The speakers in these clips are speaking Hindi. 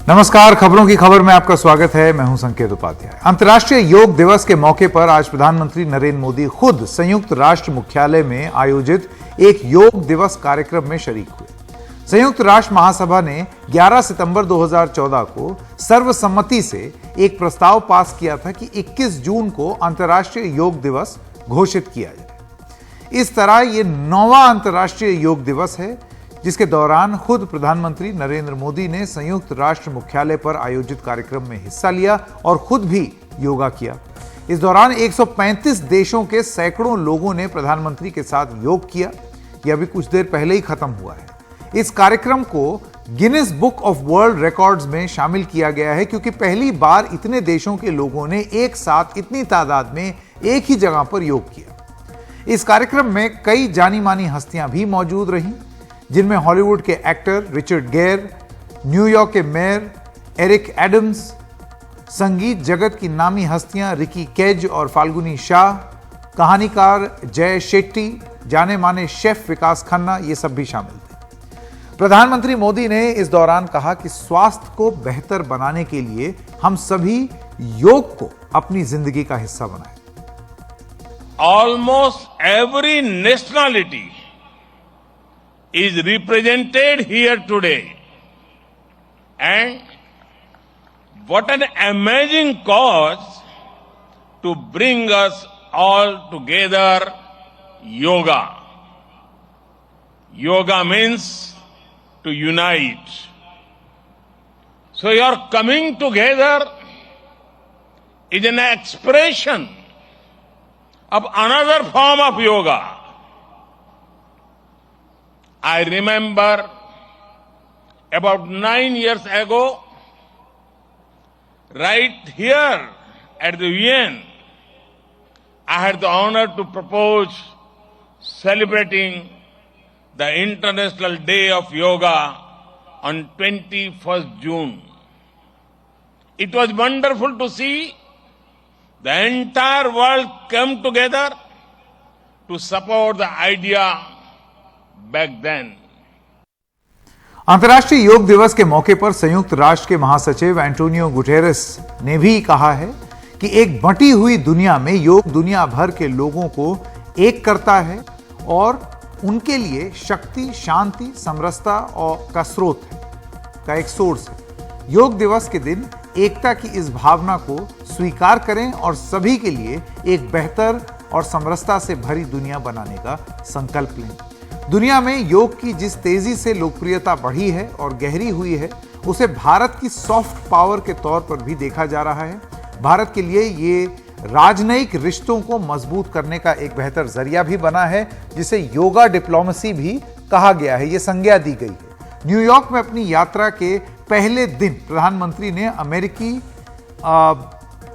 नमस्कार, खबरों की खबर में आपका स्वागत है। मैं हूं संकेत उपाध्याय। अंतर्राष्ट्रीय योग दिवस के मौके पर आज प्रधानमंत्री नरेंद्र मोदी खुद संयुक्त राष्ट्र मुख्यालय में आयोजित एक योग दिवस कार्यक्रम में शरीक हुए। संयुक्त राष्ट्र महासभा ने 11 सितंबर 2014 को सर्वसम्मति से एक प्रस्ताव पास किया था कि 21 जून को अंतर्राष्ट्रीय योग दिवस घोषित किया जाए। इस तरह यह 9वां अंतर्राष्ट्रीय योग दिवस है, जिसके दौरान खुद प्रधानमंत्री नरेंद्र मोदी ने संयुक्त राष्ट्र मुख्यालय पर आयोजित कार्यक्रम में हिस्सा लिया और खुद भी योगा किया। इस दौरान 135 देशों के सैकड़ों लोगों ने प्रधानमंत्री के साथ योग किया। यह अभी कुछ देर पहले ही खत्म हुआ है। इस कार्यक्रम को Guinness book of world records में शामिल किया गया है, क्योंकि पहली बार इतने देशों के लोगों ने एक साथ इतनी तादाद में एक ही जगह पर योग किया। इस कार्यक्रम में कई जानी मानी हस्तियां भी मौजूद रहीं, जिनमें हॉलीवुड के एक्टर रिचर्ड गेयर, न्यूयॉर्क के मेयर एरिक एडम्स, संगीत जगत की नामी हस्तियां रिकी कैज और फाल्गुनी शाह, कहानीकार जय शेट्टी, जाने माने शेफ विकास खन्ना, ये सब भी शामिल थे। प्रधानमंत्री मोदी ने इस दौरान कहा कि स्वास्थ्य को बेहतर बनाने के लिए हम सभी योग को अपनी जिंदगी का हिस्सा बनाएं। Almost every nationality is represented here today, and what an amazing cause to bring us all together. Yoga means to unite. So your coming together is an expression of another form of yoga. I remember about 9 years ago, right here at the UN, I had the honor to propose celebrating the International Day of Yoga on 21st June. It was wonderful to see the entire world come together to support the idea back then. अंतर्राष्ट्रीय योग दिवस के मौके पर संयुक्त राष्ट्र के महासचिव एंटोनियो गुटेरेस ने भी कहा है कि एक बंटी हुई दुनिया में योग दुनिया भर के लोगों को एक करता है और उनके लिए शक्ति, शांति, समरसता और का स्रोत है, का एक सोर्स है। योग दिवस के दिन एकता की इस भावना को स्वीकार करें और सभी के लिए एक बेहतर और समरसता से भरी दुनिया बनाने का संकल्प लें। दुनिया में योग की जिस तेजी से लोकप्रियता बढ़ी है और गहरी हुई है, उसे भारत की सॉफ्ट पावर के तौर पर भी देखा जा रहा है। भारत के लिए ये राजनयिक रिश्तों को मजबूत करने का एक बेहतर जरिया भी बना है, जिसे योगा डिप्लोमेसी भी कहा गया है, ये संज्ञा दी गई है। न्यूयॉर्क में अपनी यात्रा के पहले दिन प्रधानमंत्री ने अमेरिकी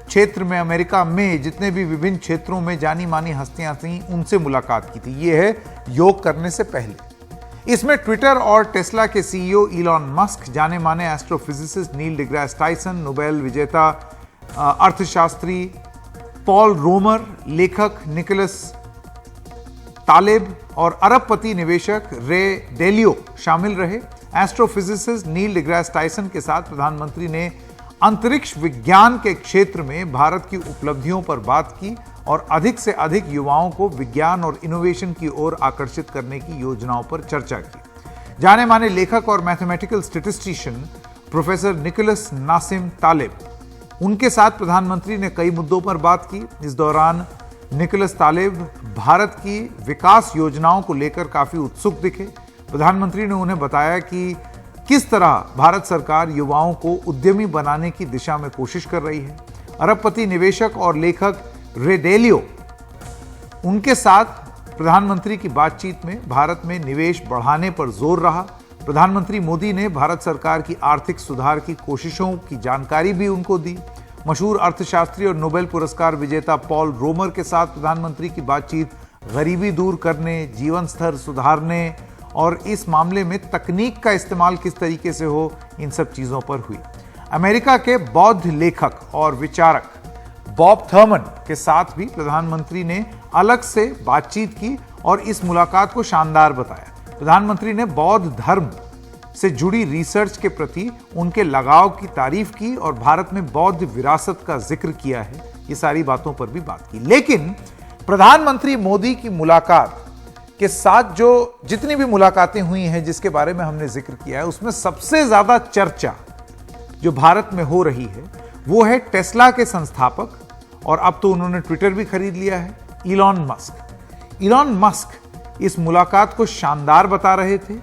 क्षेत्र में, अमेरिका में जितने भी विभिन्न क्षेत्रों में जानी मानी हस्तियां थीं, उनसे मुलाकात की थी। यह है योग करने से पहले। इसमें ट्विटर और टेस्ला के सीईओ इलॉन मस्क, जाने माने एस्ट्रोफिजिसिस्ट नील डिग्रास टाइसन, नोबेल विजेता अर्थशास्त्री पॉल रोमर, लेखक निकोलस तालेब और अरबपति निवेशक रे डेलियो शामिल रहे। एस्ट्रोफिजिसिस्ट नील डिग्रास टाइसन के साथ प्रधानमंत्री ने अंतरिक्ष विज्ञान के क्षेत्र में भारत की उपलब्धियों पर बात की और अधिक से अधिक युवाओं को विज्ञान और इनोवेशन की ओर आकर्षित करने की योजनाओं पर चर्चा की। जाने माने लेखक और mathematical statistician professor Nicholas Nassim Taleb, उनके साथ प्रधानमंत्री ने कई मुद्दों पर बात की। इस दौरान निकोलस तालेब भारत की विकास योजनाओं को लेकर काफी उत्सुक दिखे। प्रधानमंत्री ने उन्हें बताया कि किस तरह भारत सरकार युवाओं को उद्यमी बनाने की दिशा में कोशिश कर रही है। अरबपति निवेशक और लेखक रे डेलियो, उनके साथ प्रधानमंत्री की बातचीत में भारत में निवेश बढ़ाने पर जोर रहा। प्रधानमंत्री मोदी ने भारत सरकार की आर्थिक सुधार की कोशिशों की जानकारी भी उनको दी। मशहूर अर्थशास्त्री और नोबेल पुरस्कार विजेता पॉल रोमर के साथ प्रधानमंत्री की बातचीत गरीबी दूर करने, जीवन स्तर सुधारने और इस मामले में तकनीक का इस्तेमाल किस तरीके से हो, इन सब चीजों पर हुई। अमेरिका के बौद्ध लेखक और विचारक बॉब थर्मन के साथ भी प्रधानमंत्री ने अलग से बातचीत की और इस मुलाकात को शानदार बताया। प्रधानमंत्री ने बौद्ध धर्म से जुड़ी रिसर्च के प्रति उनके लगाव की तारीफ की और भारत में बौद्ध विरासत का जिक्र किया है। ये सारी बातों पर भी बात की। लेकिन प्रधानमंत्री मोदी की मुलाकात के साथ जो जितनी भी मुलाकातें हुई हैं जिसके बारे में हमने जिक्र किया है, उसमें सबसे ज्यादा चर्चा जो भारत में हो रही है वो है टेस्ला के संस्थापक, और अब तो उन्होंने ट्विटर भी खरीद लिया है, इलॉन मस्क। इलॉन मस्क इस मुलाकात को शानदार बता रहे थे।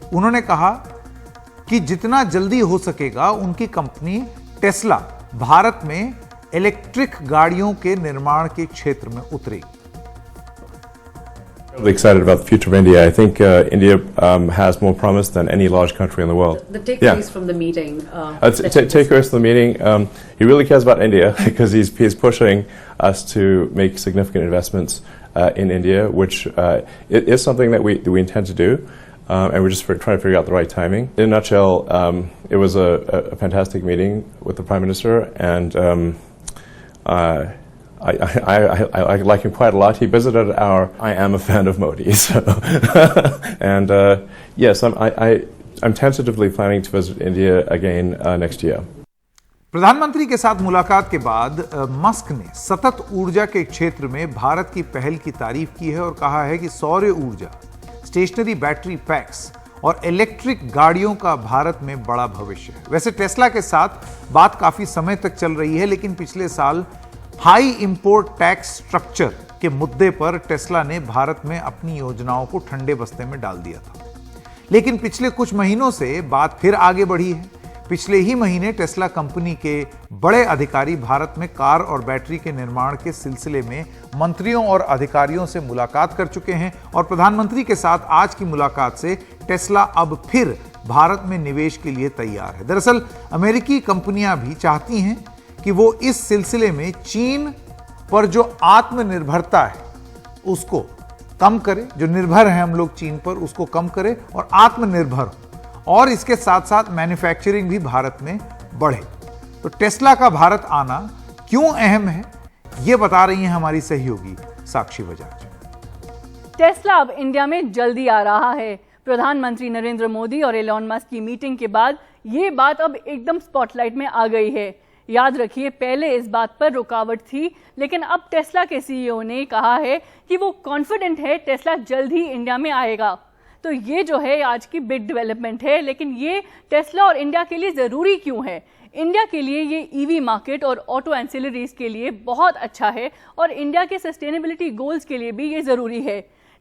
उन्होंने कहा कि जितना जल्दी हो सकेगा उनकी कंपनी टेस्ला भारत में इलेक्ट्रिक गाड़ियों के निर्माण के क्षेत्र में उतरेगी। Really excited about the future of India. I think India has more promise than any large country in the world. The takeaways from the meeting. Takeaways from the meeting. He really cares about India because he's pushing us to make significant investments in India, which it is something that we intend to do, and we're just trying to figure out the right timing. In a nutshell, it was a fantastic meeting with the Prime Minister, and I like him quite a lot. He visited I am a fan of Modi, so and yes, I'm tentatively planning to visit India again next year. प्रधानमंत्री के साथ मुलाकात के बाद मस्क ने सतत ऊर्जा के क्षेत्र में भारत की पहल की तारीफ की है और कहा है कि सौर ऊर्जा, स्टेशनरी बैटरी पैक्स और इलेक्ट्रिक गाड़ियों का भारत में बड़ा भविष्य है। वैसे टेस्ला के साथ बात काफी समय तक चल रही है, लेकिन पिछले साल हाई इंपोर्ट टैक्स स्ट्रक्चर के मुद्दे पर टेस्ला ने भारत में अपनी योजनाओं को ठंडे बस्ते में डाल दिया था। लेकिन पिछले कुछ महीनों से बात फिर आगे बढ़ी है। पिछले ही महीने टेस्ला कंपनी के बड़े अधिकारी भारत में कार और बैटरी के निर्माण के सिलसिले में मंत्रियों और अधिकारियों से मुलाकात कर चुके हैं, और प्रधानमंत्री के साथ आज की मुलाकात से टेस्ला अब फिर भारत में निवेश के लिए तैयार है। दरअसल अमेरिकी कंपनियां भी चाहती हैं कि वो इस सिलसिले में चीन पर जो आत्मनिर्भरता है उसको कम करे, जो निर्भर है हम लोग चीन पर उसको कम करे और आत्मनिर्भर हो, और इसके साथ साथ मैन्युफैक्चरिंग भी भारत में बढ़े। तो टेस्ला का भारत आना क्यों अहम है, ये बता रही हैं हमारी सहयोगी साक्षी बजाज। टेस्ला अब इंडिया में जल्दी आ रहा है। प्रधानमंत्री नरेंद्र मोदी और एलॉन मस्क की मीटिंग के बाद ये बात अब एकदम स्पॉटलाइट में आ गई है। याद रखिए, पहले इस बात पर रुकावट थी, लेकिन अब टेस्ला के सीईओ ने कहा है कि वो कॉन्फिडेंट है टेस्ला जल्द ही इंडिया में आएगा। तो ये जो है आज की बिग डेवलपमेंट है, लेकिन ये टेस्ला और इंडिया के लिए ज़रूरी क्यों है? इंडिया के लिए ये ईवी मार्केट और ऑटो एंसिलरीज के लिए बहुत अच्छा है, और इंडिया के सस्टेनेबिलिटी गोल्स के लिए भी ये ज़रूरी है।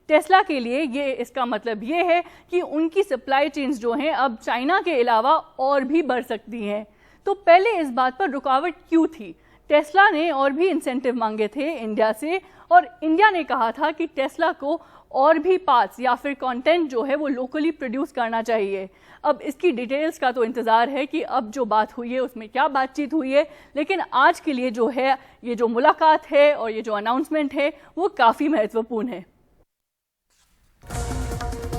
टेस्ला के लिए ये इसका मतलब ये है कि उनकी सप्लाई चेन्स जो हैं अब चाइना के अलावा और भी बढ़ सकती हैं। तो पहले इस बात पर रुकावट क्यों थी? टेस्ला ने और भी इंसेंटिव मांगे थे इंडिया से, और इंडिया ने कहा था कि टेस्ला को और भी पार्ट्स या फिर कंटेंट जो है वो लोकली प्रोड्यूस करना चाहिए। अब इसकी डिटेल्स का तो इंतज़ार है कि अब जो बात हुई है उसमें क्या बातचीत हुई है, लेकिन आज के लिए जो है ये जो मुलाकात है और ये जो अनाउंसमेंट है वो काफ़ी महत्वपूर्ण है।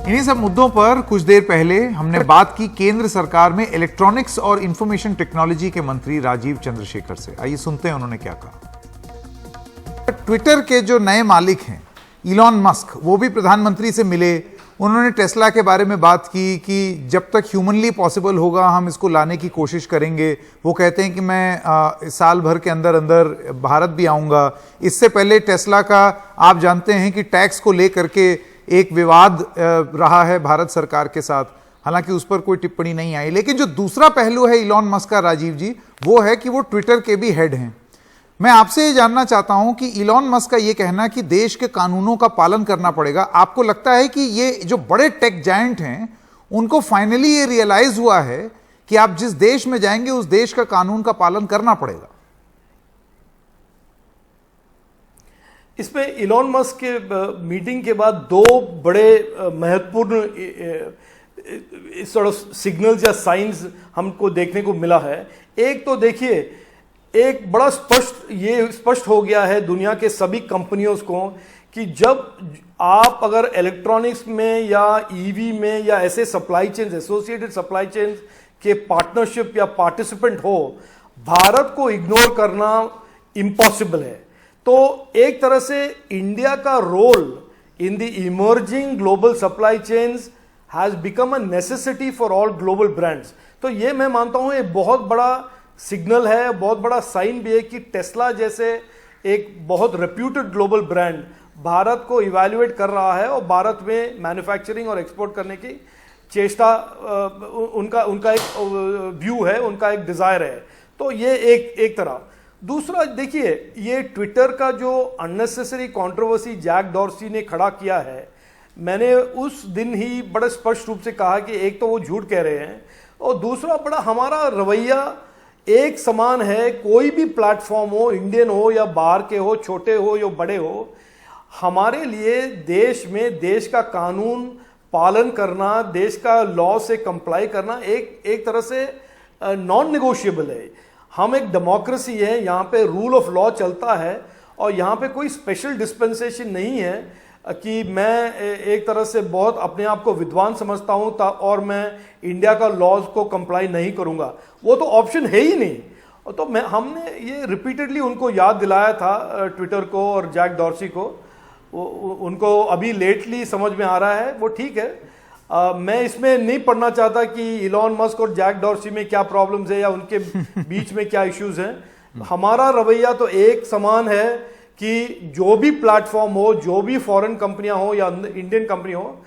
इन्हीं सब मुद्दों पर कुछ देर पहले हमने बात की केंद्र सरकार में इलेक्ट्रॉनिक्स और इंफॉर्मेशन टेक्नोलॉजी के मंत्री राजीव चंद्रशेखर से। आइए सुनते हैं उन्होंने क्या कहा। ट्विटर के जो नए मालिक हैं इलॉन मस्क, वो भी प्रधानमंत्री से मिले। उन्होंने टेस्ला के बारे में बात की कि जब तक ह्यूमनली पॉसिबल होगा हम इसको लाने की कोशिश करेंगे। वो कहते हैं कि मैं साल भर के अंदर अंदर भारत भी आऊँगा। इससे पहले टेस्ला का आप जानते हैं कि टैक्स को लेकर के एक विवाद रहा है भारत सरकार के साथ, हालांकि उस पर कोई टिप्पणी नहीं आई। लेकिन जो दूसरा पहलू है इलॉन मस्क का, राजीव जी, वो है कि वो ट्विटर के भी हेड हैं। मैं आपसे ये जानना चाहता हूं कि इलॉन मस्क का ये कहना कि देश के कानूनों का पालन करना पड़ेगा, आपको लगता है कि ये जो बड़े टेक जायंट हैं उनको फाइनली ये रियलाइज हुआ है कि आप जिस देश में जाएंगे उस देश का कानून का पालन करना पड़ेगा? इसमें इलॉन मस्क के मीटिंग के बाद दो बड़े महत्वपूर्ण सॉर्ट ऑफ सिग्नल्स या साइंस हमको देखने को मिला है। एक तो देखिए, एक बड़ा स्पष्ट हो गया है दुनिया के सभी कंपनियों को कि जब आप अगर इलेक्ट्रॉनिक्स में या ईवी में या ऐसे supply chains, associated supply chains के पार्टनरशिप या पार्टिसिपेंट हो, भारत को इग्नोर करना इम्पॉसिबल है। तो एक तरह से इंडिया का role in the emerging global supply chains has become a necessity for all global brands. तो ये मैं मानता हूं एक बहुत बड़ा सिग्नल है, बहुत बड़ा साइन भी है कि टेस्ला जैसे एक बहुत रेप्यूटेड ग्लोबल ब्रांड भारत को इवैल्यूएट कर रहा है और भारत में मैन्युफैक्चरिंग और एक्सपोर्ट करने की चेष्टा उनका एक व्यू है, उनका एक डिजायर है। तो ये एक तरह। दूसरा देखिए, ये ट्विटर का जो अननेसेसरी कंट्रोवर्सी जैक डॉर्सी ने खड़ा किया है, मैंने उस दिन ही बड़े स्पष्ट रूप से कहा कि एक तो वो झूठ कह रहे हैं और दूसरा बड़ा हमारा रवैया एक समान है। कोई भी प्लेटफॉर्म हो, इंडियन हो या बाहर के हो, छोटे हो या बड़े हो, हमारे लिए देश में देश का कानून पालन करना, देश का लॉ से कंप्लाई करना एक तरह से नॉन नेगोशिएबल है। हम एक डेमोक्रेसी है, यहाँ पे रूल ऑफ लॉ चलता है और यहाँ पे कोई स्पेशल डिस्पेंसेशन नहीं है कि मैं एक तरह से बहुत अपने आप को विद्वान समझता हूँ और मैं इंडिया का लॉज को कंप्लाई नहीं करूँगा। वो तो ऑप्शन है ही नहीं। तो हमने ये रिपीटेडली उनको याद दिलाया था, ट्विटर को और जैक डॉर्सी को। उनको अभी लेटली समझ में आ रहा है, वो ठीक है। मैं इसमें नहीं पढ़ना चाहता कि इलॉन मस्क और जैक डॉर्सी में क्या प्रॉब्लम्स है या उनके बीच में क्या इश्यूज हैं। हमारा रवैया तो एक समान है कि जो भी प्लेटफॉर्म हो, जो भी फॉरेन कंपनियां हो या इंडियन कंपनी हो,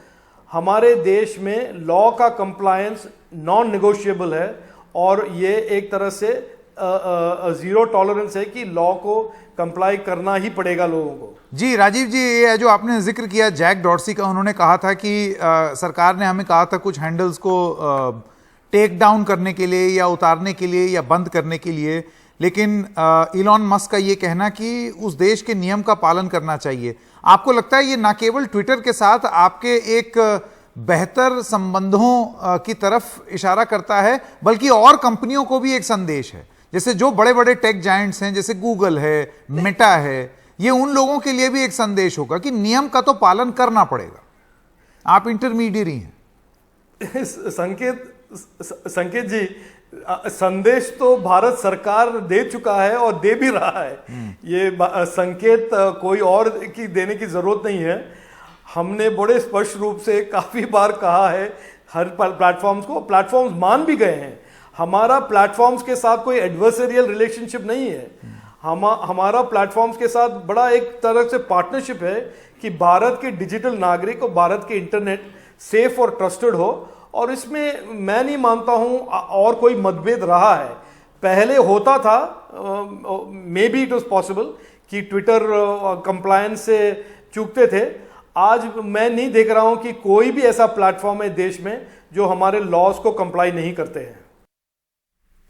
हमारे देश में लॉ का कंप्लायंस नॉन नेगोशिएबल है और ये एक तरह से जीरो टॉलरेंस है कि लॉ को कंप्लाई करना ही पड़ेगा लोगों को। जी राजीव जी, ये जो आपने जिक्र किया जैक डॉर्सी का, उन्होंने कहा था कि सरकार ने हमें कहा था कुछ हैंडल्स को टेक डाउन करने के लिए या उतारने के लिए या बंद करने के लिए, लेकिन इलॉन मस्क का ये कहना कि उस देश के नियम का पालन करना चाहिए। आपको लगता है ये ना केवल ट्विटर के साथ आपके एक बेहतर संबंधों की तरफ इशारा करता है, बल्कि और कंपनियों को भी एक संदेश है? जैसे जो बड़े बड़े टेक जायंट्स हैं, जैसे गूगल है, मेटा है, ये उन लोगों के लिए भी एक संदेश होगा कि नियम का तो पालन करना पड़ेगा, आप इंटरमीडियरी हैं। संकेत जी, संदेश तो भारत सरकार दे चुका है और दे भी रहा है। ये संकेत कोई और की देने की जरूरत नहीं है। हमने बड़े स्पष्ट रूप से काफी बार कहा है हर प्लेटफॉर्म्स को, प्लेटफॉर्म्स मान भी गए हैं। हमारा प्लेटफॉर्म्स के साथ कोई एडवर्सरियल रिलेशनशिप नहीं है। हमारा प्लेटफॉर्म्स के साथ बड़ा एक तरह से पार्टनरशिप है कि भारत के डिजिटल नागरिक और भारत के इंटरनेट सेफ और ट्रस्टेड हो, और इसमें मैं नहीं मानता हूं और कोई मतभेद रहा है। पहले होता था, may be it was possible कि ट्विटर कंप्लायंस से चूकते थे। आज मैं नहीं देख रहा हूं कि कोई भी ऐसा प्लेटफॉर्म है देश में जो हमारे लॉज को कंप्लाई नहीं करते हैं।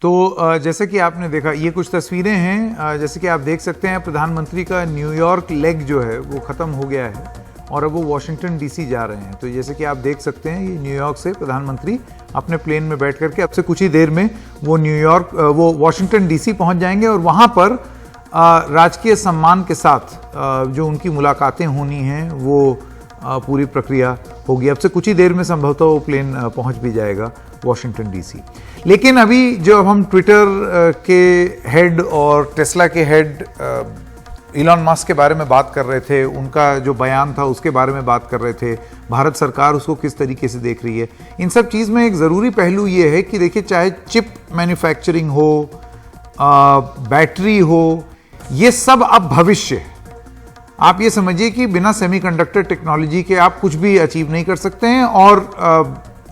तो जैसे कि आपने देखा, ये कुछ तस्वीरें हैं, जैसे कि आप देख सकते हैं प्रधानमंत्री का न्यूयॉर्क लेग जो है वो ख़त्म हो गया है और अब वो वॉशिंगटन डीसी जा रहे हैं। तो जैसे कि आप देख सकते हैं, ये न्यूयॉर्क से प्रधानमंत्री अपने प्लेन में बैठ करके अब से कुछ ही देर में वो वॉशिंगटन डीसी पहुंच जाएंगे और वहाँ पर राजकीय सम्मान के साथ जो उनकी मुलाकातें होनी हैं वो पूरी प्रक्रिया होगी। अब से कुछ ही देर में संभवतः वो प्लेन पहुंच भी जाएगा वॉशिंगटन डीसी। लेकिन अभी जो हम ट्विटर के हेड और टेस्ला के हेड इलॉन मस्क के बारे में बात कर रहे थे, उनका जो बयान था उसके बारे में बात कर रहे थे, भारत सरकार उसको किस तरीके से देख रही है, इन सब चीज़ में एक ज़रूरी पहलू ये है कि देखिए, चाहे चिप मैन्युफैक्चरिंग हो, बैटरी हो, ये सब अब भविष्य है। आप ये समझिए कि बिना सेमीकंडक्टर टेक्नोलॉजी के आप कुछ भी अचीव नहीं कर सकते हैं और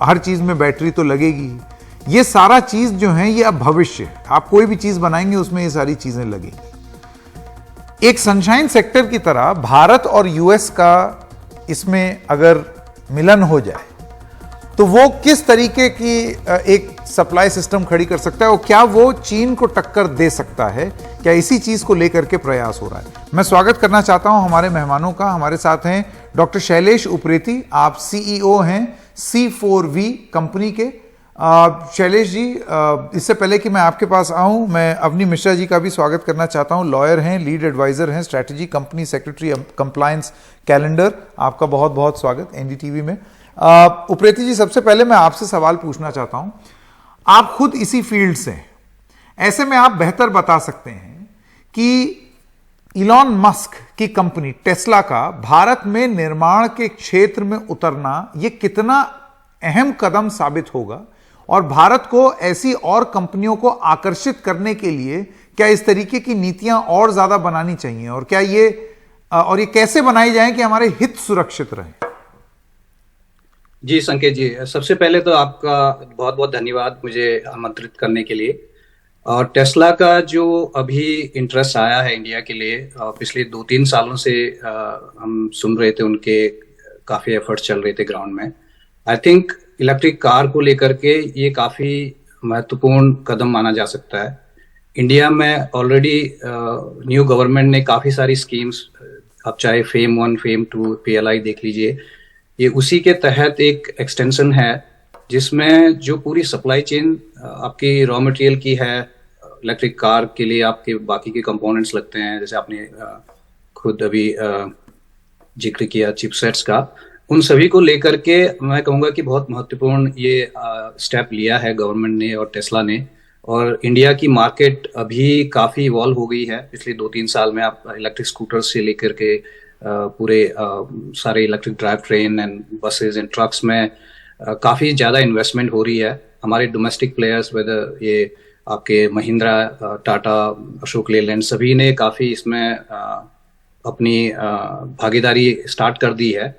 हर चीज़ में बैटरी तो लगेगी। ये सारा चीज़ जो है ये अब भविष्य है। आप कोई भी चीज़ बनाएंगे उसमें ये सारी चीज़ें लगेंगी। एक सनशाइन सेक्टर की तरह भारत और यूएस का इसमें अगर मिलन हो जाए तो वो किस तरीके की एक सप्लाई सिस्टम खड़ी कर सकता है और क्या वो चीन को टक्कर दे सकता है? क्या इसी चीज को लेकर के प्रयास हो रहा है? मैं स्वागत करना चाहता हूं हमारे मेहमानों का। हमारे साथ हैं डॉक्टर शैलेश उप्रेती, आप सीईओ हैं C4V कंपनी के। शैलेश जी, इससे पहले कि मैं आपके पास आऊं, मैं अवनी मिश्रा जी का भी स्वागत करना चाहता हूं। लॉयर हैं, लीड एडवाइजर हैं, strategy, company secretary, compliance calendar. आपका बहुत बहुत स्वागत एनडीटीवी में। उप्रेती जी, सबसे पहले मैं आपसे सवाल पूछना चाहता हूं। आप खुद इसी फील्ड से हैं, ऐसे में आप बेहतर बता सकते हैं कि इलॉन मस्क की कंपनी टेस्ला का भारत में निर्माण के क्षेत्र में उतरना ये कितना अहम कदम साबित होगा और भारत को ऐसी और कंपनियों को आकर्षित करने के लिए क्या इस तरीके की नीतियां और ज्यादा बनानी चाहिए और क्या ये कैसे बनाई जाए कि हमारे हित सुरक्षित रहें? जी संकेत जी, सबसे पहले तो आपका बहुत बहुत धन्यवाद मुझे आमंत्रित करने के लिए। और टेस्ला का जो अभी इंटरेस्ट आया है इंडिया के लिए, पिछले 2-3 सालों से हम सुन रहे थे, उनके काफी एफर्ट्स चल रहे थे ग्राउंड में। आई थिंक इलेक्ट्रिक कार को लेकर के ये काफी महत्वपूर्ण कदम माना जा सकता है। इंडिया में ऑलरेडी न्यू गवर्नमेंट ने काफी सारी स्कीम्स, आप चाहे फेम 1, फेम 2, PLI देख लीजिए, ये उसी के तहत एक एक्सटेंशन है जिसमें जो पूरी सप्लाई चेन आपकी रॉ मटेरियल की है, इलेक्ट्रिक कार के लिए आपके बाकी के कंपोनेंट्स लगते हैं, जैसे आपने खुद अभी जिक्र किया चिपसेट्स का, उन सभी को लेकर के मैं कहूँगा कि बहुत महत्वपूर्ण ये स्टेप लिया है गवर्नमेंट ने और टेस्ला ने। और इंडिया की मार्केट अभी काफ़ी इवॉल्व हो गई है पिछले 2-3 साल में। आप इलेक्ट्रिक स्कूटर से लेकर के पूरे सारे electric drive train and buses and trucks में काफ़ी ज़्यादा इन्वेस्टमेंट हो रही है। हमारे डोमेस्टिक प्लेयर्स, वेदर ये आपके महिंद्रा, टाटा, अशोक लेलैंड, सभी ने काफ़ी इसमें अपनी भागीदारी स्टार्ट कर दी है।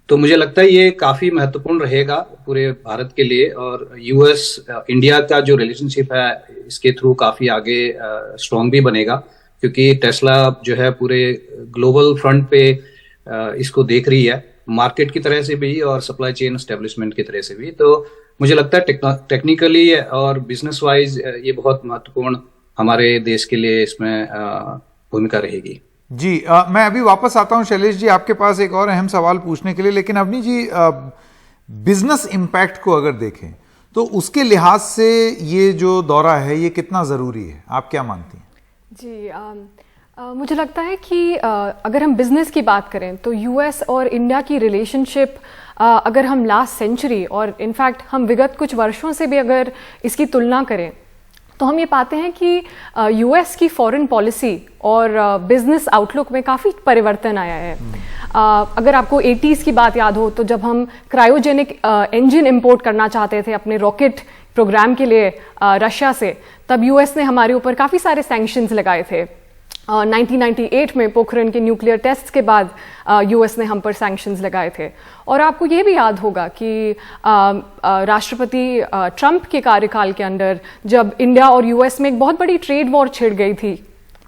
तो मुझे लगता है ये काफ़ी महत्वपूर्ण रहेगा पूरे भारत के लिए। और US इंडिया का जो रिलेशनशिप है इसके थ्रू काफ़ी आगे स्ट्रॉन्ग भी बनेगा, क्योंकि टेस्ला जो है पूरे ग्लोबल फ्रंट पे इसको देख रही है, मार्केट की तरह से भी और सप्लाई चेन एस्टेब्लिशमेंट की तरह से भी। तो मुझे लगता है टेक्निकली और बिजनेस वाइज ये बहुत महत्वपूर्ण हमारे देश के लिए इसमें भूमिका रहेगी। जी, मैं अभी वापस आता हूं शैलेश जी आपके पास एक और अहम सवाल पूछने के लिए, लेकिन अवनी जी बिजनेस इंपैक्ट को अगर देखें तो उसके लिहाज से ये जो दौरा है ये कितना ज़रूरी है, आप क्या मानती हैं? जी, मुझे लगता है कि अगर हम बिजनेस की बात करें तो US और इंडिया की रिलेशनशिप अगर हम लास्ट सेंचुरी और इनफैक्ट हम विगत कुछ वर्षों से भी अगर इसकी तुलना करें तो हम ये पाते हैं कि US की फॉरेन पॉलिसी और बिजनेस आउटलुक में काफ़ी परिवर्तन आया है। अगर आपको 80s की बात याद हो तो जब हम क्रायोजेनिक इंजन इंपोर्ट करना चाहते थे अपने रॉकेट प्रोग्राम के लिए रशिया से, तब US ने हमारे ऊपर काफ़ी सारे सैंक्शंस लगाए थे। 1998 में पोखरण के न्यूक्लियर टेस्ट के बाद US ने हम पर सैंक्शंस लगाए थे। और आपको ये भी याद होगा कि राष्ट्रपति ट्रंप के कार्यकाल के अंदर जब इंडिया और US में एक बहुत बड़ी ट्रेड वॉर छिड़ गई थी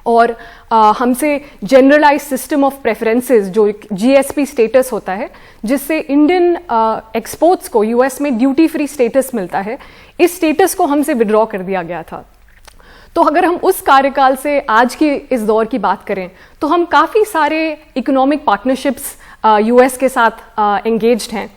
और हमसे जनरलाइज सिस्टम ऑफ प्रेफरेंसेस जो एक GSP स्टेटस होता है जिससे इंडियन एक्सपोर्ट्स को US में ड्यूटी फ्री स्टेटस मिलता है, इस स्टेटस को हमसे विड्रॉ कर दिया गया था। तो अगर हम उस कार्यकाल से आज की इस दौर की बात करें तो हम काफ़ी सारे इकोनॉमिक पार्टनरशिप्स US के साथ एंगेज्ड हैं,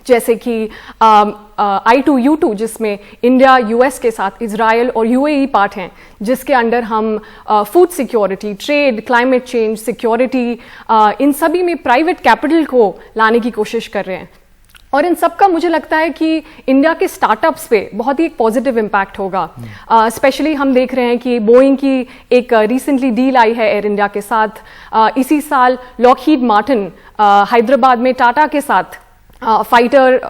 जैसे कि I2U2 जिसमें इंडिया US के साथ इजराइल और UAE पार्ट हैं, जिसके अंडर हम food security, trade, climate change, security, इन सभी में प्राइवेट कैपिटल को लाने की कोशिश कर रहे हैं। और इन सब का मुझे लगता है कि इंडिया के स्टार्टअप्स पे बहुत ही एक पॉजिटिव इम्पैक्ट होगा। स्पेशली हम देख रहे हैं कि बोइंग की एक रिसेंटली डील आई है एयर इंडिया के साथ। इसी साल लॉकहीड मार्टिन हैदराबाद में टाटा के साथ फाइटर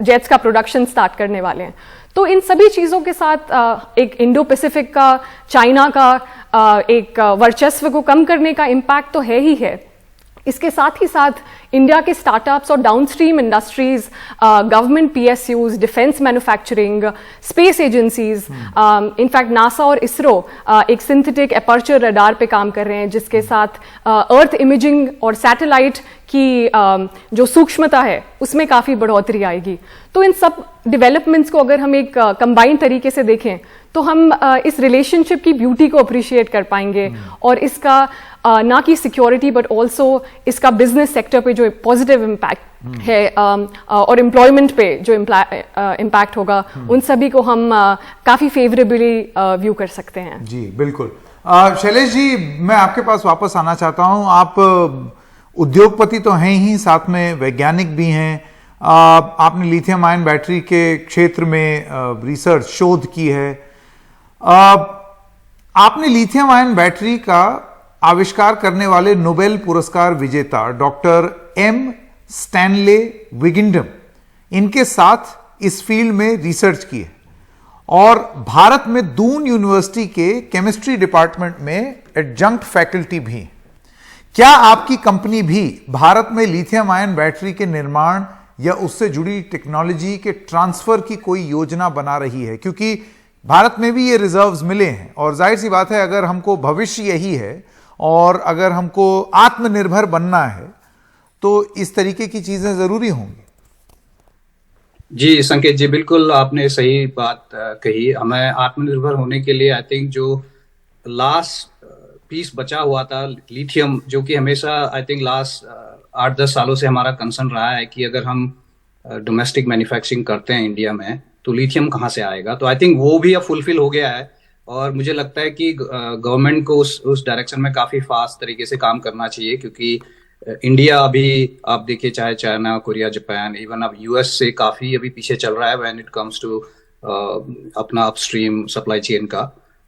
जेट्स का प्रोडक्शन स्टार्ट करने वाले हैं। तो इन सभी चीज़ों के साथ एक इंडो पैसिफिक का, चाइना का एक वर्चस्व को कम करने का इम्पैक्ट तो है ही है। इसके साथ ही साथ इंडिया के स्टार्टअप्स और downstream industries, government PSUs, defence manufacturing, space agencies, in fact NASA और इसरो एक सिंथेटिक एपर्चर रडार पे काम कर रहे हैं, जिसके साथ अर्थ इमेजिंग और सैटेलाइट की जो सूक्ष्मता है उसमें काफ़ी बढ़ोतरी आएगी। तो इन सब डेवलपमेंट्स को अगर हम एक कंबाइंड तरीके से देखें तो हम इस रिलेशनशिप की ब्यूटी को अप्रिशिएट कर पाएंगे और इसका ना कि सिक्योरिटी बट ऑल्सो इसका बिजनेस सेक्टर पे जो पॉजिटिव इम्पैक्ट है और एम्प्लॉयमेंट पे जो इम्पैक्ट होगा उन सभी को हम काफ़ी फेवरेबली व्यू कर सकते हैं। जी बिल्कुल। शैलेश जी, मैं आपके पास वापस आना चाहता हूं। आप उद्योगपति तो हैं ही, साथ में वैज्ञानिक भी हैं। आपने लिथियम आयन बैटरी के क्षेत्र में रिसर्च, शोध की है। आपने लिथियम आयन बैटरी का आविष्कार करने वाले नोबेल पुरस्कार विजेता डॉक्टर एम स्टैनले विगिंडम इनके साथ इस फील्ड में रिसर्च की है और भारत में दून यूनिवर्सिटी के केमिस्ट्री डिपार्टमेंट में एडजंक्ट फैकल्टी भी हैं। क्या आपकी कंपनी भी भारत में लिथियम आयन बैटरी के निर्माण या उससे जुड़ी टेक्नोलॉजी के ट्रांसफर की कोई योजना बना रही है? क्योंकि भारत में भी ये रिजर्व्स मिले हैं और जाहिर सी बात है, अगर हमको भविष्य यही है और अगर हमको आत्मनिर्भर बनना है तो इस तरीके की चीजें जरूरी होंगी। जी संकेत जी, बिल्कुल आपने सही बात कही। हमें आत्मनिर्भर होने के लिए आई थिंक जो लास्ट पीस बचा हुआ था लिथियम, जो कि हमेशा आई थिंक लास्ट 8-10 सालों से हमारा कंसर्न रहा है कि अगर हम डोमेस्टिक मैन्युफैक्चरिंग करते हैं इंडिया में तो लिथियम कहाँ से आएगा। तो आई थिंक वो भी अब फुलफिल हो गया है और मुझे लगता है कि गवर्नमेंट को उस डायरेक्शन में काफी फास्ट तरीके से काम करना चाहिए, क्योंकि इंडिया अभी आप देखिए चाहे चाइना, कोरिया, जापान, इवन अब यूएस से काफी अभी पीछे चल रहा है व्हेन इट कम्स टू अपना अपस्ट्रीम सप्लाई चेन का।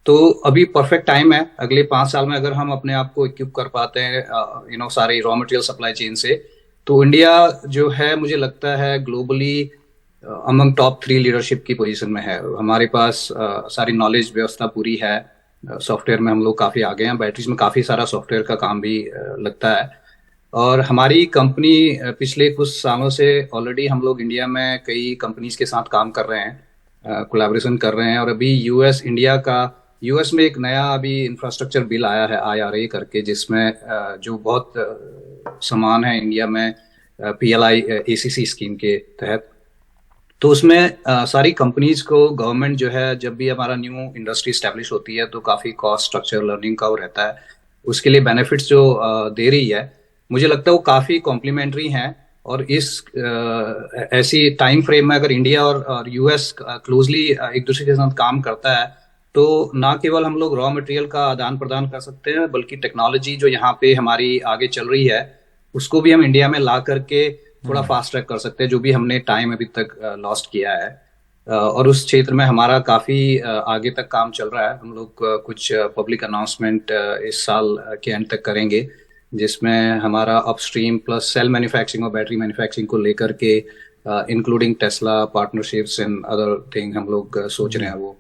तो अभी परफेक्ट टाइम है। अगले 5 साल में अगर हम अपने आप को इक्विप कर पाते हैं सारी रॉ मटेरियल सप्लाई चेन से, तो इंडिया जो है मुझे लगता है ग्लोबली अमंग टॉप 3 लीडरशिप की पोजीशन में है। हमारे पास सारी नॉलेज व्यवस्था पूरी है। सॉफ्टवेयर में हम लोग काफी आगे हैं, बैटरीज में काफी सारा सॉफ्टवेयर का काम भी लगता है। और हमारी कंपनी पिछले कुछ सालों से ऑलरेडी हम लोग इंडिया में कई कंपनीज के साथ काम कर रहे हैं, कोलैबोरेशन कर रहे हैं। और अभी यूएस में एक नया अभी इंफ्रास्ट्रक्चर बिल आया है IRA करके, जिसमें जो बहुत सामान है इंडिया में PLI ACC स्कीम के तहत, तो उसमें सारी कंपनीज को गवर्नमेंट जो है जब भी हमारा न्यू इंडस्ट्री स्टैब्लिश होती है तो काफी कॉस्ट स्ट्रक्चर लर्निंग का वो रहता है, उसके लिए बेनिफिट्स जो दे रही है मुझे लगता है वो काफी कॉम्प्लीमेंट्री हैं। और इस ऐसी टाइम फ्रेम में अगर इंडिया और यूएस क्लोजली एक दूसरे के साथ काम करता है तो ना केवल हम लोग रॉ मटेरियल का आदान प्रदान कर सकते हैं, बल्कि टेक्नोलॉजी जो यहाँ पे हमारी आगे चल रही है उसको भी हम इंडिया में ला करके थोड़ा फास्ट ट्रैक कर सकते हैं, जो भी हमने टाइम अभी तक लॉस्ट किया है। और उस क्षेत्र में हमारा काफी आगे तक काम चल रहा है। हम लोग कुछ पब्लिक अनाउंसमेंट इस साल के एंड तक करेंगे, जिसमें हमारा अपस्ट्रीम प्लस सेल मैन्युफैक्चरिंग और बैटरी मैन्युफैक्चरिंग को लेकर के including Tesla partnerships and other thing हम लोग सोच रहे हैं, वो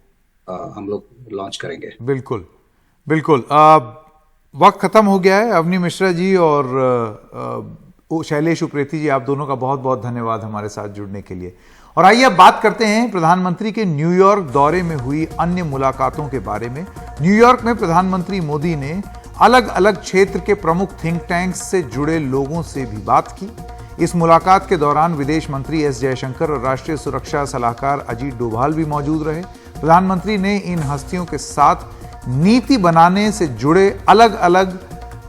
हम लोग लॉन्च करेंगे। बिल्कुल बिल्कुल। वक्त खत्म हो गया है। अवनी मिश्रा जी और शैलेश उप्रेती जी, आप दोनों का बहुत बहुत धन्यवाद हमारे साथ जुड़ने के लिए। और आइए अब बात करते हैं प्रधानमंत्री के न्यूयॉर्क दौरे में हुई अन्य मुलाकातों के बारे में। न्यूयॉर्क में प्रधानमंत्री मोदी ने अलग अलग क्षेत्र के प्रमुख थिंक टैंक्स से जुड़े लोगों से भी बात की। इस मुलाकात के दौरान विदेश मंत्री एस जयशंकर और राष्ट्रीय सुरक्षा सलाहकार अजीत डोभाल भी मौजूद रहे। प्रधानमंत्री ने इन हस्तियों के साथ नीति बनाने से जुड़े अलग अलग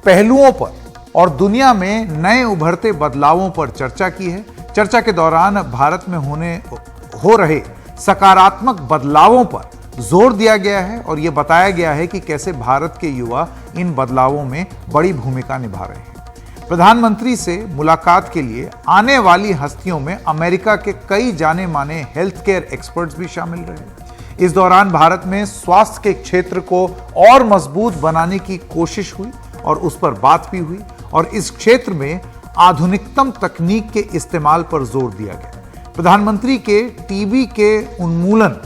पहलुओं पर और दुनिया में नए उभरते बदलावों पर चर्चा की है। चर्चा के दौरान भारत में हो रहे सकारात्मक बदलावों पर जोर दिया गया है और यह बताया गया है कि कैसे भारत के युवा इन बदलावों में बड़ी भूमिका निभा रहे हैं। प्रधानमंत्री से मुलाकात के लिए आने वाली हस्तियों में अमेरिका के कई जाने माने हेल्थ केयर एक्सपर्ट्स भी शामिल रहे। इस दौरान भारत में स्वास्थ्य के क्षेत्र को और मजबूत बनाने की कोशिश हुई और उस पर बात भी हुई और इस क्षेत्र में आधुनिकतम तकनीक के इस्तेमाल पर जोर दिया गया। प्रधानमंत्री के टीबी के उन्मूलन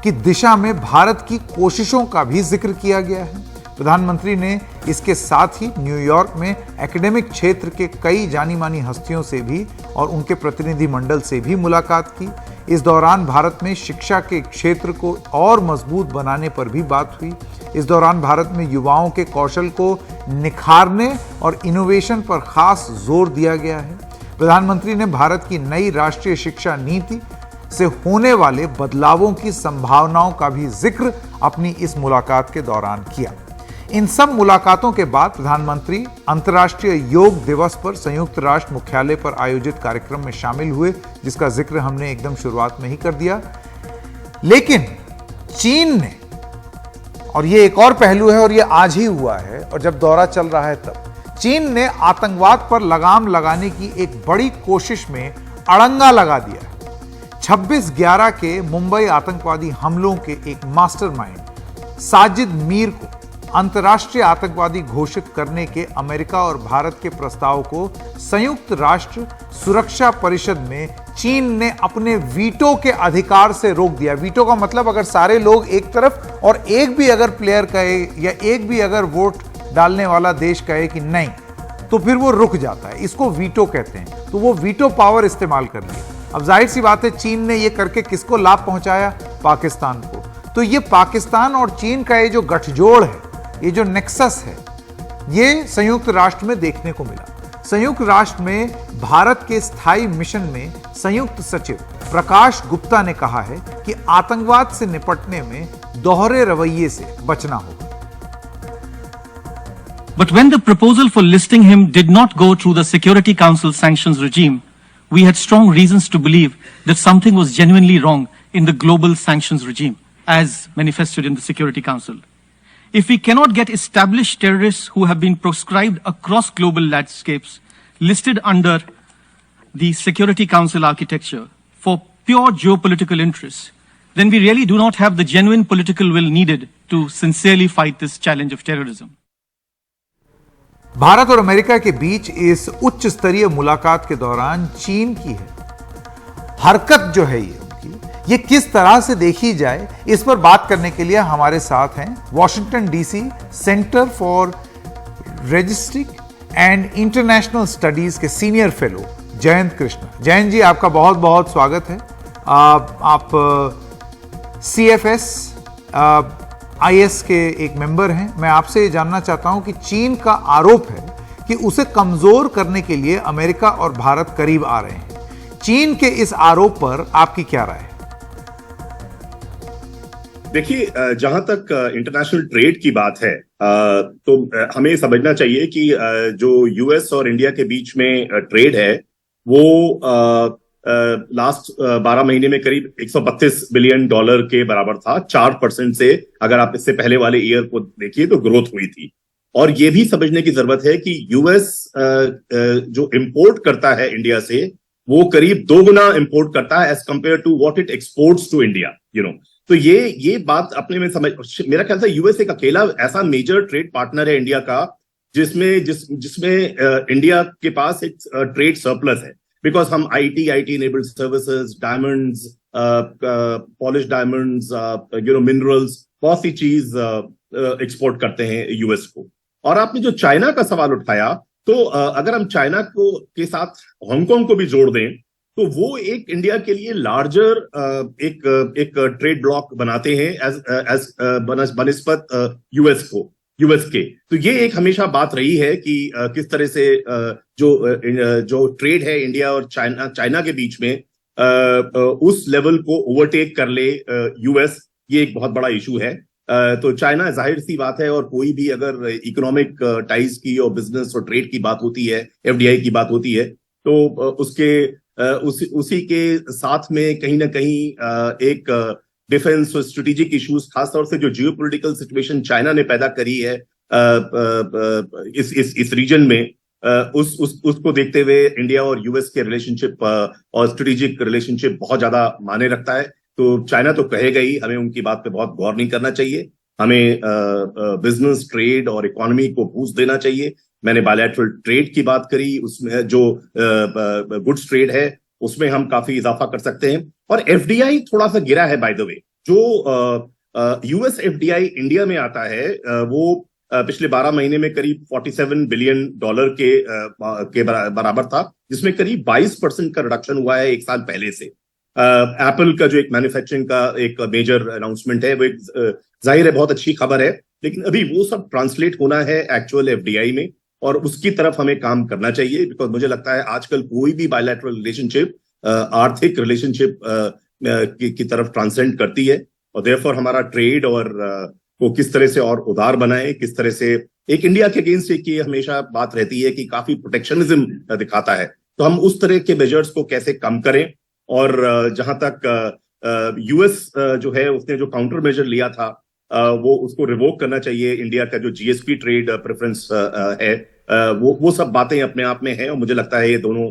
की दिशा में भारत की कोशिशों का भी जिक्र किया गया है। प्रधानमंत्री ने इसके साथ ही न्यूयॉर्क में एकेडमिक क्षेत्र के कई जानी मानी हस्तियों से भी और उनके प्रतिनिधि मंडल से भी मुलाकात की। इस दौरान भारत में शिक्षा के क्षेत्र को और मजबूत बनाने पर भी बात हुई। इस दौरान भारत में युवाओं के कौशल को निखारने और इनोवेशन पर खास जोर दिया गया है। प्रधानमंत्री ने भारत की नई राष्ट्रीय शिक्षा नीति से होने वाले बदलावों की संभावनाओं का भी जिक्र अपनी इस मुलाकात के दौरान किया। इन सब मुलाकातों के बाद प्रधानमंत्री अंतर्राष्ट्रीय योग दिवस पर संयुक्त राष्ट्र मुख्यालय पर आयोजित कार्यक्रम में शामिल हुए, जिसका जिक्र हमने एकदम शुरुआत में ही कर दिया। लेकिन चीन ने, और ये एक और पहलू है और ये आज ही हुआ है और जब दौरा चल रहा है तब, चीन ने आतंकवाद पर लगाम लगाने की एक बड़ी कोशिश में अड़ंगा लगा दिया है। 26/11 के मुंबई आतंकवादी हमलों के एक मास्टरमाइंड साजिद मीर को अंतर्राष्ट्रीय आतंकवादी घोषित करने के अमेरिका और भारत के प्रस्ताव को संयुक्त राष्ट्र सुरक्षा परिषद में चीन ने अपने वीटो के अधिकार से रोक दिया। वीटो का मतलब अगर सारे लोग एक तरफ और एक भी अगर प्लेयर कहे या एक भी अगर वोट डालने वाला देश कहे कि नहीं, तो फिर वो रुक जाता है। इसको वीटो कहते हैं। तो वो वीटो पावर इस्तेमाल कर लिया। अब जाहिर सी बात है, चीन ने ये करके किसको लाभ पहुंचाया? पाकिस्तान को। तो ये पाकिस्तान और चीन का ये जो गठजोड़ है, ये जो नेक्सस है, ये संयुक्त राष्ट्र में देखने को मिला। संयुक्त राष्ट्र में भारत के स्थायी मिशन में संयुक्त सचिव प्रकाश गुप्ता ने कहा है कि आतंकवाद से निपटने में दोहरे रवैये से बचना होगा। But when the proposal for listing him did not go through the Security Council sanctions regime, we had strong reasons to believe that something was genuinely wrong in the global sanctions regime, as manifested in the Security Council. If we cannot get established terrorists who have been proscribed across global landscapes listed under the Security Council architecture for pure geopolitical interests, then we really do not have the genuine political will needed to sincerely fight this challenge of terrorism. Bharat और अमेरिका के बीच इस उच्च स्तरीय मुलाकात के दौरान चीन की हरकत जो है ये किस तरह से देखी जाए, इस पर बात करने के लिए हमारे साथ हैं Washington DC center for strategic and international studies के सीनियर फेलो जयंत कृष्णा। जयंत जी, आपका बहुत बहुत स्वागत है। आप CFS IS के एक मेंबर हैं। मैं आपसे ये जानना चाहता हूं कि चीन का आरोप है कि उसे कमजोर करने के लिए अमेरिका और भारत करीब आ रहे हैं। चीन के इस आरोप पर आपकी क्या राय है? देखिए, जहां तक इंटरनेशनल ट्रेड की बात है, तो हमें समझना चाहिए कि जो US और इंडिया के बीच में ट्रेड है वो लास्ट 12 महीने में करीब $132 बिलियन के बराबर था। 4% से, अगर आप इससे पहले वाले ईयर को देखिए तो ग्रोथ हुई थी। और ये भी समझने की जरूरत है कि US जो इंपोर्ट करता है इंडिया से, वो करीब 2 गुना इंपोर्ट करता है as compare to what it exports to India, तो ये बात अपने में समझ, मेरा ख्याल से US एक अकेला ऐसा मेजर ट्रेड पार्टनर है इंडिया का जिसमें इंडिया के पास एक ट्रेड सरप्लस है। बिकॉज हम IT enabled services, diamonds, polish diamonds, minerals, बहुत सी चीज एक्सपोर्ट करते हैं US को। और आपने जो चाइना का सवाल उठाया, तो अगर हम चाइना के साथ हांगकांग को भी जोड़ दें तो वो एक इंडिया के लिए लार्जर एक ट्रेड ब्लॉक बनाते हैं एज बनिस्बत US के। तो ये एक हमेशा बात रही है कि किस तरह से जो ट्रेड है इंडिया और चाइना के बीच में उस लेवल को ओवरटेक कर ले US, ये एक बहुत बड़ा इशू है। तो चाइना, जाहिर सी बात है, और कोई भी अगर इकोनॉमिक टाइज की और बिजनेस और ट्रेड की बात होती है, FDI की बात होती है, तो उसी के साथ में कहीं ना कहीं एक डिफेंस और स्ट्रेटेजिक इश्यूज, खासतौर से जो जियोपॉलिटिकल सिचुएशन चाइना ने पैदा करी है इस रीजन में, उसको देखते हुए इंडिया और US के रिलेशनशिप और स्ट्रेटेजिक रिलेशनशिप बहुत ज्यादा मायने रखता है। तो चाइना तो कहेगा ही, हमें उनकी बात पे बहुत गौर नहीं करना चाहिए। हमें बिजनेस, ट्रेड और इकोनॉमी को बूस्ट देना चाहिए। मैंने बायलैटरल ट्रेड की बात करी, उसमें जो गुड्स ट्रेड है उसमें हम काफी इजाफा कर सकते हैं। और FDI थोड़ा सा गिरा है, बाय द वे। जो US FDI इंडिया में आता है वो पिछले 12 महीने में करीब $47 बिलियन के बराबर था, जिसमें करीब 22% का रिडक्शन हुआ है एक साल पहले से। एप्पल का जो एक मैन्युफैक्चरिंग का एक मेजर अनाउंसमेंट है, वो एक जाहिर है बहुत अच्छी खबर है, लेकिन अभी वो सब ट्रांसलेट होना है एक्चुअल FDI में, और उसकी तरफ हमें काम करना चाहिए। बिकॉज मुझे लगता है आजकल कोई भी बायलैटरल रिलेशनशिप आर्थिक रिलेशनशिप की तरफ ट्रांसेंड करती है, और देयरफॉर हमारा ट्रेड और को किस तरह से और उदार बनाए, किस तरह से एक इंडिया के अगेंस्ट की हमेशा बात रहती है कि काफी प्रोटेक्शनिज्म दिखाता है, तो हम उस तरह के मेजर्स को कैसे कम करें। और जहां तक US जो है उसने जो काउंटर मेजर लिया था वो उसको रिवोक करना चाहिए। इंडिया का जो GSP ट्रेड प्रेफरेंस है वो सब बातें अपने आप में हैं, और मुझे लगता है ये दोनों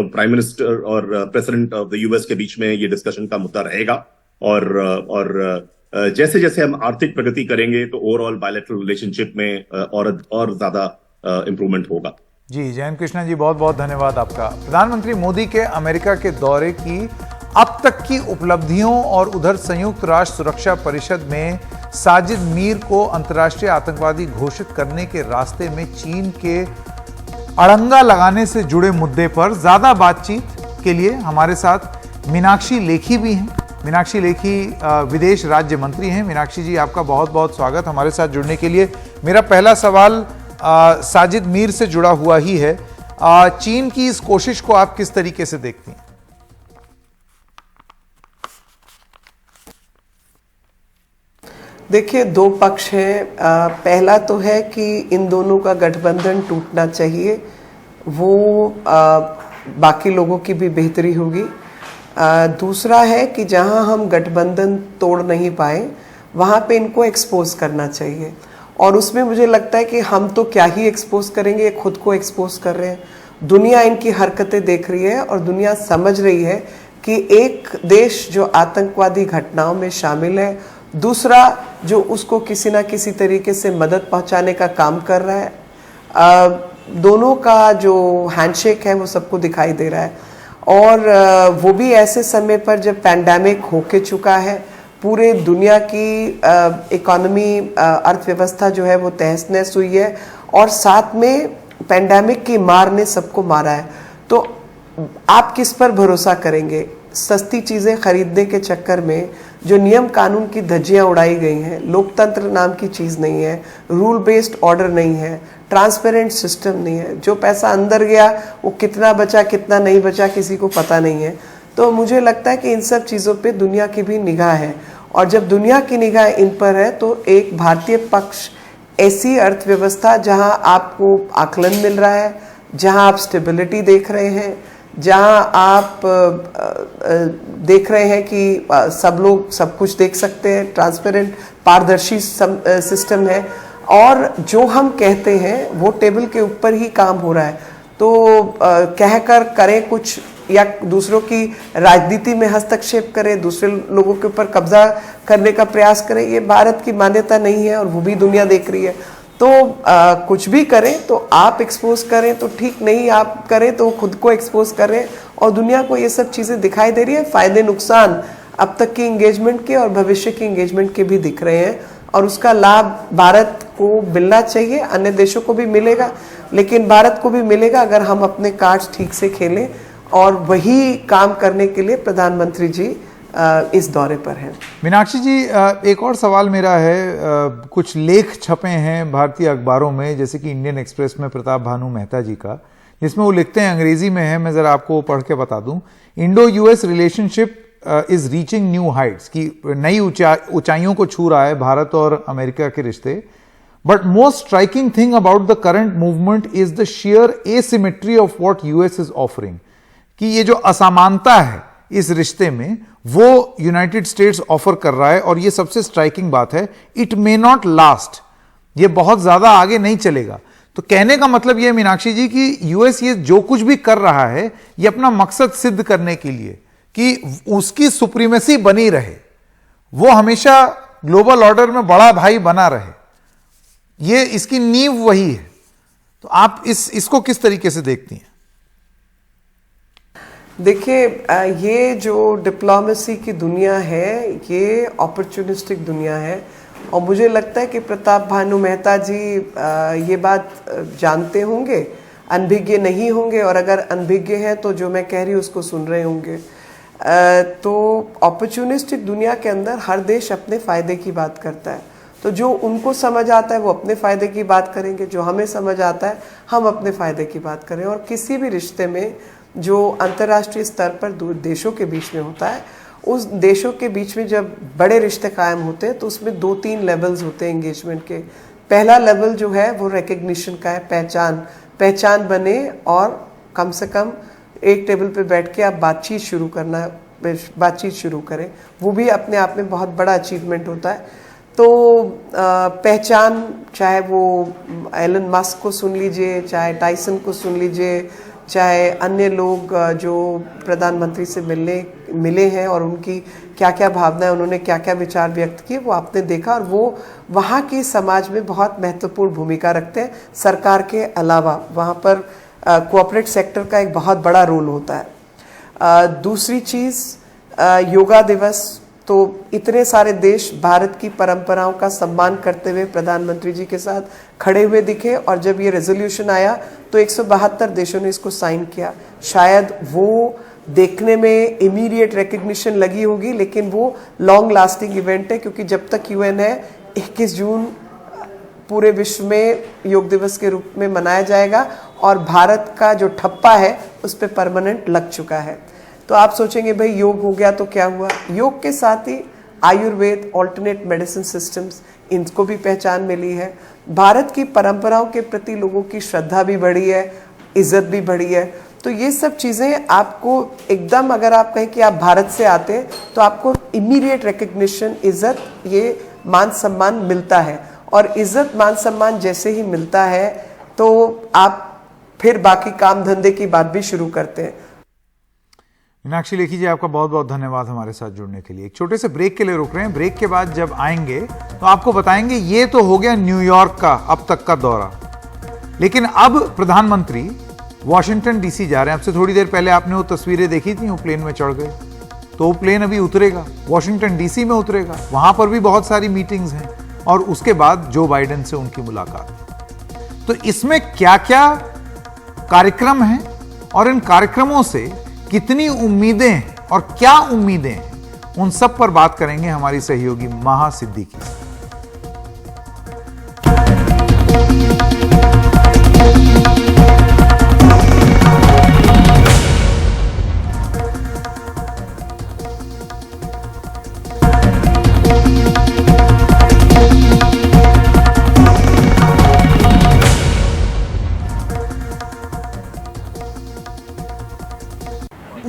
प्राइम मिनिस्टर और प्रेसिडेंट ऑफ द US के बीच में ये डिस्कशन का मुद्दा रहेगा। और जैसे जैसे हम आर्थिक प्रगति करेंगे तो ओवरऑल बायलैटरल रिलेशनशिप में और ज्यादा इंप्रूवमेंट होगा। जी जयंत कृष्णा जी, बहुत बहुत धन्यवाद आपका। प्रधानमंत्री मोदी के अमेरिका के दौरे की अब तक की उपलब्धियों और उधर संयुक्त राष्ट्र सुरक्षा परिषद में साजिद मीर को अंतर्राष्ट्रीय आतंकवादी घोषित करने के रास्ते में चीन के अड़ंगा लगाने से जुड़े मुद्दे पर ज्यादा बातचीत के लिए हमारे साथ मीनाक्षी लेखी भी हैं। मीनाक्षी लेखी विदेश राज्य मंत्री हैं। मीनाक्षी जी, आपका बहुत बहुत स्वागत हमारे साथ जुड़ने के लिए। मेरा पहला सवाल साजिद मीर से जुड़ा हुआ ही है। चीन की इस कोशिश को आप किस तरीके से देखती हैं? देखिए, दो पक्ष हैं। पहला तो है कि इन दोनों का गठबंधन टूटना चाहिए, वो बाकी लोगों की भी बेहतरी होगी। दूसरा है कि जहां हम गठबंधन तोड़ नहीं पाए वहां पे इनको एक्सपोज करना चाहिए, और उसमें मुझे लगता है कि हम तो क्या ही एक्सपोज करेंगे, ये खुद को एक्सपोज कर रहे हैं। दुनिया इनकी हरकतें देख रही है और दुनिया समझ रही है कि एक देश जो आतंकवादी घटनाओं में शामिल है, दूसरा जो उसको किसी ना किसी तरीके से मदद पहुंचाने का काम कर रहा है। दोनों का जो हैंडशेक है वो सबको दिखाई दे रहा है, और वो भी ऐसे समय पर जब पैंडेमिक होके चुका है, पूरे दुनिया की इकोनॉमी अर्थव्यवस्था जो है वो तहस नहस हुई है, और साथ में पैंडेमिक की मार ने सबको मारा है। तो आप किस पर भरोसा करेंगे? सस्ती चीज़ें खरीदने के चक्कर में जो नियम कानून की धज्जियां उड़ाई गई हैं, लोकतंत्र नाम की चीज़ नहीं है, रूल बेस्ड ऑर्डर नहीं है, ट्रांसपेरेंट सिस्टम नहीं है, जो पैसा अंदर गया वो कितना बचा कितना नहीं बचा किसी को पता नहीं है। तो मुझे लगता है कि इन सब चीज़ों पे दुनिया की भी निगाह है, और जब दुनिया की निगाह इन पर है तो एक भारतीय पक्ष ऐसी अर्थव्यवस्था जहां आपको आकलन मिल रहा है, जहां आप स्टेबिलिटी देख रहे हैं, जहां आप देख रहे हैं कि सब लोग सब कुछ देख सकते हैं, ट्रांसपेरेंट पारदर्शी सिस्टम है, और जो हम कहते हैं वो टेबल के ऊपर ही काम हो रहा है। तो कहकर करें कुछ, या दूसरों की राजनीति में हस्तक्षेप करें, दूसरे लोगों के ऊपर कब्जा करने का प्रयास करें, ये भारत की मान्यता नहीं है, और वो भी दुनिया देख रही है। तो कुछ भी करें तो आप एक्सपोज करें तो ठीक, नहीं आप करें तो खुद को एक्सपोज करें, और दुनिया को ये सब चीज़ें दिखाई दे रही है। फायदे नुकसान अब तक की एंगेजमेंट के और भविष्य की एंगेजमेंट के भी दिख रहे हैं, और उसका लाभ भारत को मिलना चाहिए, अन्य देशों को भी मिलेगा, लेकिन भारत को भी मिलेगा अगर हम अपने कार्ड्स ठीक से खेलें, और वही काम करने के लिए प्रधानमंत्री जी इस दौरे पर हैं। मीनाक्षी जी, एक और सवाल मेरा है। कुछ लेख छपे हैं भारतीय अखबारों में, जैसे कि इंडियन एक्सप्रेस में प्रताप भानु मेहता जी का, जिसमें वो लिखते हैं, अंग्रेजी में है, मैं जरा आपको पढ़ के बता दूं। Indo US relationship is reaching new Heights, की नई ऊंचाइयों को छू रहा है भारत और अमेरिका के रिश्ते। But most striking thing about the current movement is the share asymmetry of what US is offering, कि ये जो असमानता है इस रिश्ते में वो यूनाइटेड स्टेट्स ऑफर कर रहा है, और ये सबसे स्ट्राइकिंग बात है, इट मे नॉट लास्ट, ये बहुत ज्यादा आगे नहीं चलेगा। तो कहने का मतलब ये मीनाक्षी जी कि यूएस ये जो कुछ भी कर रहा है ये अपना मकसद सिद्ध करने के लिए कि उसकी सुप्रीमेसी बनी रहे, वो हमेशा ग्लोबल ऑर्डर में बड़ा भाई बना रहे, ये इसकी नींव वही है। तो आप इसको किस तरीके से देखती हैं? देखिए, ये जो डिप्लोमेसी की दुनिया है ये अपॉर्चुनिस्टिक दुनिया है, और मुझे लगता है कि प्रताप भानु मेहता जी ये बात जानते होंगे, अनभिज्ञ नहीं होंगे, और अगर अनभिज्ञ हैं तो जो मैं कह रही हूँ उसको सुन रहे होंगे। तो अपॉर्चुनिस्टिक दुनिया के अंदर हर देश अपने फ़ायदे की बात करता है, तो जो उनको समझ आता है वो अपने फ़ायदे की बात करेंगे, जो हमें समझ आता है हम अपने फ़ायदे की बात करें। और किसी भी रिश्ते में जो अंतर्राष्ट्रीय स्तर पर दो देशों के बीच में होता है, उस देशों के बीच में जब बड़े रिश्ते कायम होते हैं तो उसमें 2-3 लेवल्स होते हैं एंगेजमेंट के। पहला लेवल जो है वो रिकग्निशन का है, पहचान बने, और कम से कम एक टेबल पे बैठ के आप बातचीत शुरू करें, वो भी अपने आप में बहुत बड़ा अचीवमेंट होता है। तो पहचान, चाहे वो एलन मस्क को सुन लीजिए, चाहे टाइसन को सुन लीजिए, चाहे अन्य लोग जो प्रधानमंत्री से मिले हैं और उनकी क्या क्या भावनाएं, उन्होंने क्या क्या विचार व्यक्त किए, वो आपने देखा और वो वहाँ की समाज में बहुत महत्वपूर्ण भूमिका रखते हैं। सरकार के अलावा वहाँ पर कोऑपरेट सेक्टर का एक बहुत बड़ा रोल होता है। दूसरी चीज़ योगा दिवस, तो इतने सारे देश भारत की परंपराओं का सम्मान करते हुए प्रधानमंत्री जी के साथ खड़े हुए दिखे और जब ये रेजोल्यूशन आया तो 172 देशों ने इसको साइन किया। शायद वो देखने में इमीडिएट रिकग्निशन लगी होगी, लेकिन वो लॉन्ग लास्टिंग इवेंट है, क्योंकि जब तक यूएन है 21 जून पूरे विश्व में योग दिवस के रूप में मनाया जाएगा और भारत का जो ठप्पा है उस पर परमानेंट लग चुका है। तो आप सोचेंगे भाई योग हो गया तो क्या हुआ? योग के साथ ही आयुर्वेद, ऑल्टरनेट मेडिसिन सिस्टम्स, इनको भी पहचान मिली है। भारत की परंपराओं के प्रति लोगों की श्रद्धा भी बढ़ी है, इज्जत भी बढ़ी है। तो ये सब चीज़ें आपको एकदम, अगर आप कहें कि आप भारत से आते हैं तो आपको इमीडिएट रिकग्निशन, इज्जत, ये मान सम्मान मिलता है। और इज्जत मान सम्मान जैसे ही मिलता है तो आप फिर बाकी काम धंधे की बात भी शुरू करते हैं। मीनाक्षी लेखी जी, आपका बहुत बहुत धन्यवाद हमारे साथ जुड़ने के लिए। एक छोटे से ब्रेक के लिए रुक रहे हैं। ब्रेक के बाद जब आएंगे तो आपको बताएंगे ये तो हो गया न्यूयॉर्क का अब तक का दौरा, लेकिन अब प्रधानमंत्री वॉशिंगटन डीसी जा रहे हैं। अब से थोड़ी देर पहले आपने वो तस्वीरें देखी थी, वो प्लेन में चढ़ गए, तो वो प्लेन अभी उतरेगा, वॉशिंगटन डीसी में उतरेगा, वहां पर भी बहुत सारी मीटिंग्स हैं और उसके बाद जो बाइडेन से उनकी मुलाकात। तो इसमें क्या क्या कार्यक्रम हैं और इन कार्यक्रमों से कितनी उम्मीदें हैं और क्या उम्मीदें हैं, उन सब पर बात करेंगे हमारी सहयोगी महा सिद्दीकी से।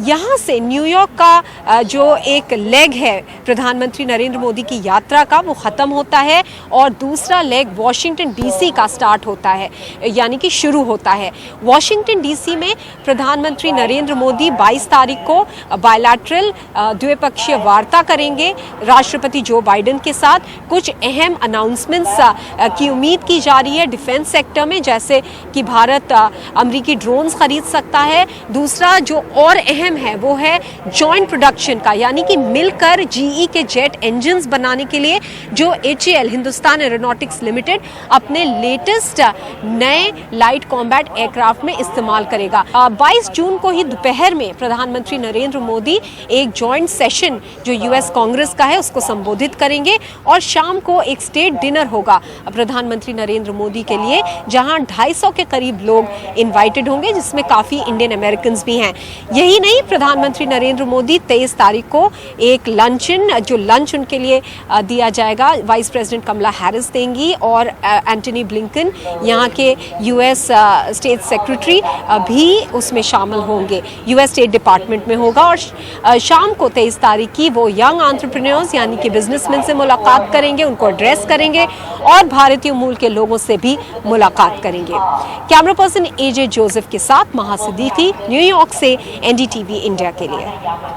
यहाँ से न्यूयॉर्क का जो एक लेग है प्रधानमंत्री नरेंद्र मोदी की यात्रा का, वो ख़त्म होता है और दूसरा लेग वॉशिंगटन डीसी का स्टार्ट होता है, यानी कि शुरू होता है। वॉशिंगटन डीसी में प्रधानमंत्री नरेंद्र मोदी 22 तारीख को बायलैटरल द्विपक्षीय वार्ता करेंगे राष्ट्रपति जो बाइडेन के साथ। कुछ अहम अनाउंसमेंट्स की उम्मीद की जा रही है डिफेंस सेक्टर में, जैसे कि भारत अमेरिकी ड्रोन्स खरीद सकता है। दूसरा जो और अहम है वो है जॉइंट प्रोडक्शन का, यानी कि मिलकर जीई के जेट इंजन्स बनाने के लिए जो HAL हिंदुस्तान एरोनॉटिक्स लिमिटेड अपने लेटेस्ट नए लाइट कॉम्बैट एयरक्राफ्ट में इस्तेमाल करेगा। 22 जून को ही दोपहर में प्रधानमंत्री नरेंद्र मोदी एक जॉइंट सेशन जो यूएस कांग्रेस का है उसको संबोधित करेंगे और शाम को एक स्टेट डिनर होगा प्रधानमंत्री नरेंद्र मोदी के लिए, जहां 250 के करीब लोग इन्वाइटेड होंगे, जिसमें काफी इंडियन अमेरिकन भी हैं। यही नहीं, प्रधानमंत्री नरेंद्र मोदी 23 तारीख को एक लंच उनके लिए दिया जाएगा, वाइस प्रेसिडेंट कमला हैरिस देंगी और एंटनी ब्लिंकन यहाँ के यूएस स्टेट सेक्रेटरी भी उसमें शामिल होंगे। यूएस स्टेट डिपार्टमेंट में होगा और शाम को 23 तारीख की वो यंग एंटरप्रेन्योर्स यानी कि बिजनेसमैन से मुलाकात करेंगे, उनको एड्रेस करेंगे और भारतीय मूल के लोगों से भी मुलाकात करेंगे। कैमरा पर्सन AJ जोसेफ के साथ महा सिद्दीकी, न्यूयॉर्क से NDTV इंडिया के लिए।